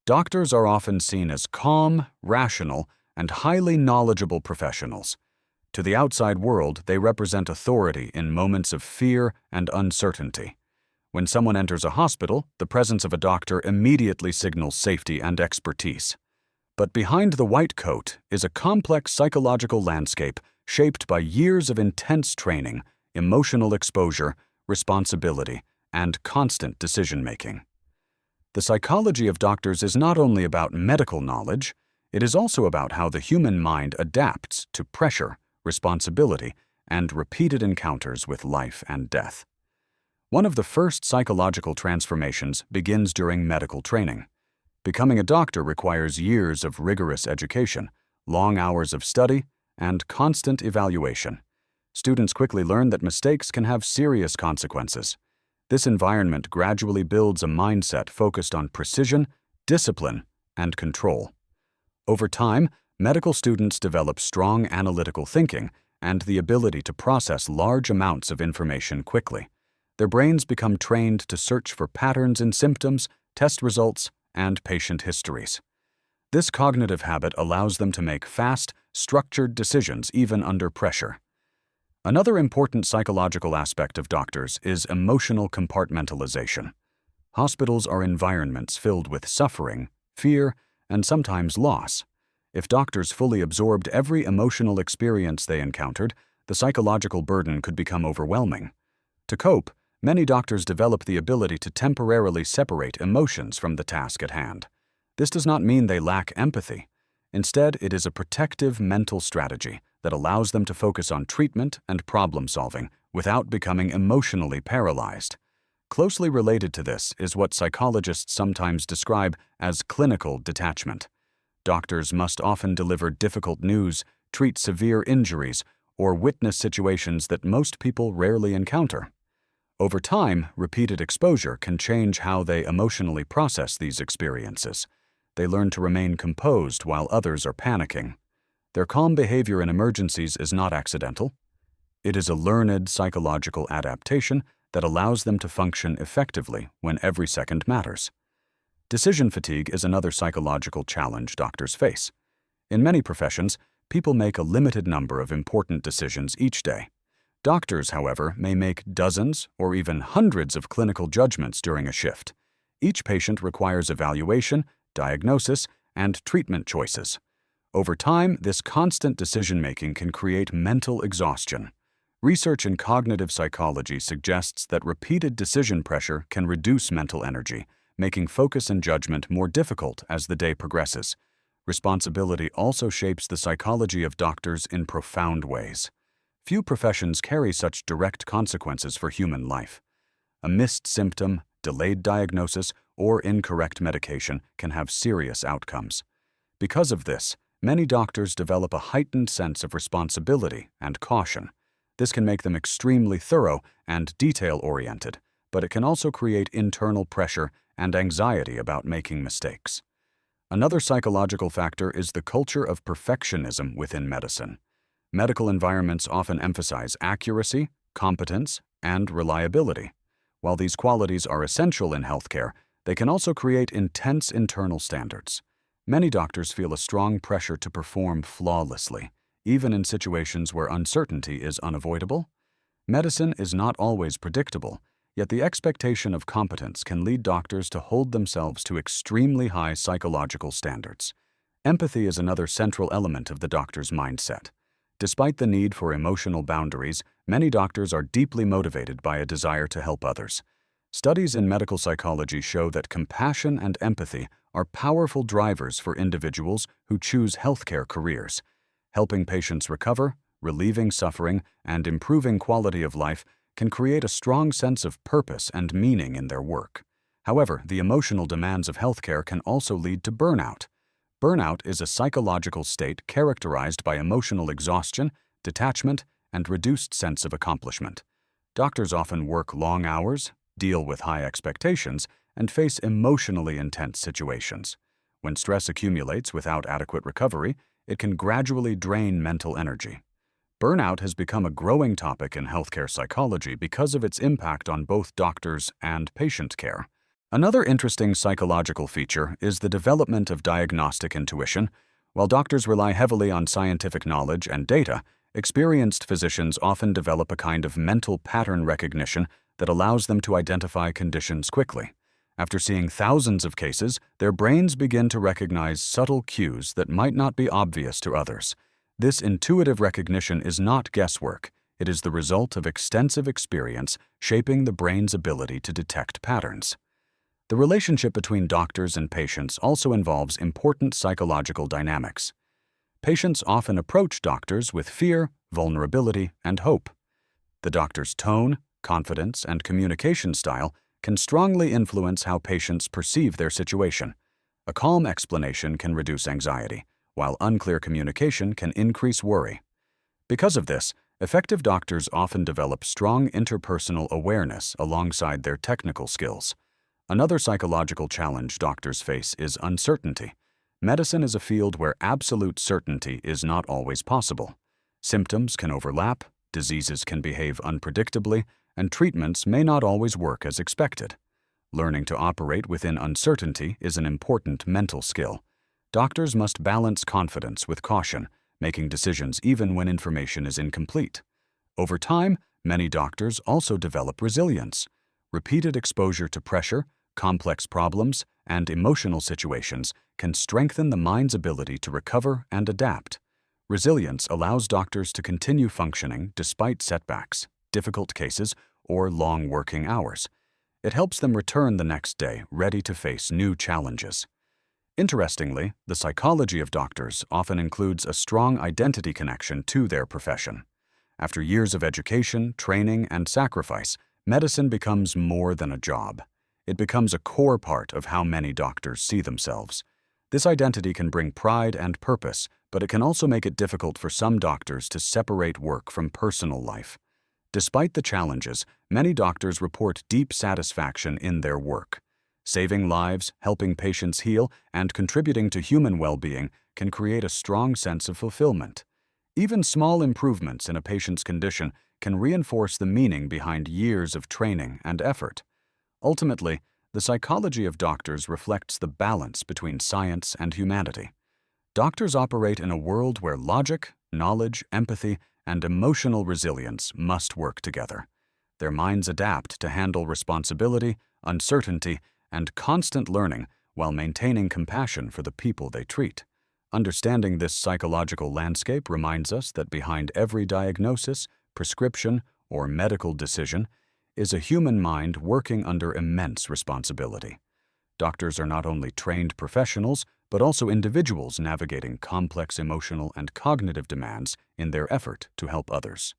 Doctors are often seen as calm, rational, and highly knowledgeable professionals. To the outside world, they represent authority in moments of fear and uncertainty. When someone enters a hospital, the presence of a doctor immediately signals safety and expertise. But behind the white coat is a complex psychological landscape shaped by years of intense training, emotional exposure, responsibility, and constant decision-making. The psychology of doctors is not only about medical knowledge, it is also about how the human mind adapts to pressure, responsibility, and repeated encounters with life and death. One of the first psychological transformations begins during medical training. Becoming a doctor requires years of rigorous education, long hours of study, and constant evaluation. Students quickly learn that mistakes can have serious consequences. This environment gradually builds a mindset focused on precision, discipline, and control. Over time, medical students develop strong analytical thinking and the ability to process large amounts of information quickly. Their brains become trained to search for patterns in symptoms, test results, and patient histories. This cognitive habit allows them to make fast, structured decisions even under pressure. Another important psychological aspect of doctors is emotional compartmentalization. Hospitals are environments filled with suffering, fear, and sometimes loss. If doctors fully absorbed every emotional experience they encountered, the psychological burden could become overwhelming. To cope, many doctors develop the ability to temporarily separate emotions from the task at hand. This does not mean they lack empathy. Instead, it is a protective mental strategy that allows them to focus on treatment and problem-solving without becoming emotionally paralyzed. Closely related to this is what psychologists sometimes describe as clinical detachment. Doctors must often deliver difficult news, treat severe injuries, or witness situations that most people rarely encounter. Over time, repeated exposure can change how they emotionally process these experiences. They learn to remain composed while others are panicking. Their calm behavior in emergencies is not accidental. It is a learned psychological adaptation that allows them to function effectively when every second matters. Decision fatigue is another psychological challenge doctors face. In many professions, people make a limited number of important decisions each day. Doctors, however, may make dozens or even hundreds of clinical judgments during a shift. Each patient requires evaluation, diagnosis, and treatment choices. Over time, this constant decision-making can create mental exhaustion. Research in cognitive psychology suggests that repeated decision pressure can reduce mental energy, making focus and judgment more difficult as the day progresses. Responsibility also shapes the psychology of doctors in profound ways. Few professions carry such direct consequences for human life. A missed symptom, delayed diagnosis, or incorrect medication can have serious outcomes. Because of this, many doctors develop a heightened sense of responsibility and caution. This can make them extremely thorough and detail-oriented, but it can also create internal pressure and anxiety about making mistakes. Another psychological factor is the culture of perfectionism within medicine. Medical environments often emphasize accuracy, competence, and reliability. While these qualities are essential in healthcare, they can also create intense internal standards. Many doctors feel a strong pressure to perform flawlessly, even in situations where uncertainty is unavoidable. Medicine is not always predictable, yet the expectation of competence can lead doctors to hold themselves to extremely high psychological standards. Empathy is another central element of the doctor's mindset. Despite the need for emotional boundaries, many doctors are deeply motivated by a desire to help others. Studies in medical psychology show that compassion and empathy are powerful drivers for individuals who choose healthcare careers. Helping patients recover, relieving suffering, and improving quality of life can create a strong sense of purpose and meaning in their work. However, the emotional demands of healthcare can also lead to burnout. Burnout is a psychological state characterized by emotional exhaustion, detachment, and reduced sense of accomplishment. Doctors often work long hours, deal with high expectations, and face emotionally intense situations. When stress accumulates without adequate recovery, it can gradually drain mental energy. Burnout has become a growing topic in healthcare psychology because of its impact on both doctors and patient care. Another interesting psychological feature is the development of diagnostic intuition. While doctors rely heavily on scientific knowledge and data, experienced physicians often develop a kind of mental pattern recognition that allows them to identify conditions quickly. After seeing thousands of cases, their brains begin to recognize subtle cues that might not be obvious to others. This intuitive recognition is not guesswork. It is the result of extensive experience shaping the brain's ability to detect patterns. The relationship between doctors and patients also involves important psychological dynamics. Patients often approach doctors with fear, vulnerability, and hope. The doctor's tone, confidence, and communication style can strongly influence how patients perceive their situation. A calm explanation can reduce anxiety, while unclear communication can increase worry. Because of this, effective doctors often develop strong interpersonal awareness alongside their technical skills. Another psychological challenge doctors face is uncertainty. Medicine is a field where absolute certainty is not always possible. Symptoms can overlap, diseases can behave unpredictably, and treatments may not always work as expected. Learning to operate within uncertainty is an important mental skill. Doctors must balance confidence with caution, making decisions even when information is incomplete. Over time, many doctors also develop resilience. Repeated exposure to pressure, complex problems, and emotional situations can strengthen the mind's ability to recover and adapt. Resilience allows doctors to continue functioning despite setbacks, difficult cases, or long working hours. It helps them return the next day ready to face new challenges. Interestingly, the psychology of doctors often includes a strong identity connection to their profession. After years of education, training, and sacrifice, medicine becomes more than a job. It becomes a core part of how many doctors see themselves. This identity can bring pride and purpose, but it can also make it difficult for some doctors to separate work from personal life. Despite the challenges, many doctors report deep satisfaction in their work. Saving lives, helping patients heal, and contributing to human well-being can create a strong sense of fulfillment. Even small improvements in a patient's condition can reinforce the meaning behind years of training and effort. Ultimately, the psychology of doctors reflects the balance between science and humanity. Doctors operate in a world where logic, knowledge, empathy, and emotional resilience must work together. Their minds adapt to handle responsibility, uncertainty, and constant learning while maintaining compassion for the people they treat. Understanding this psychological landscape reminds us that behind every diagnosis, prescription, or medical decision is a human mind working under immense responsibility. Doctors are not only trained professionals, but also individuals navigating complex emotional and cognitive demands in their effort to help others.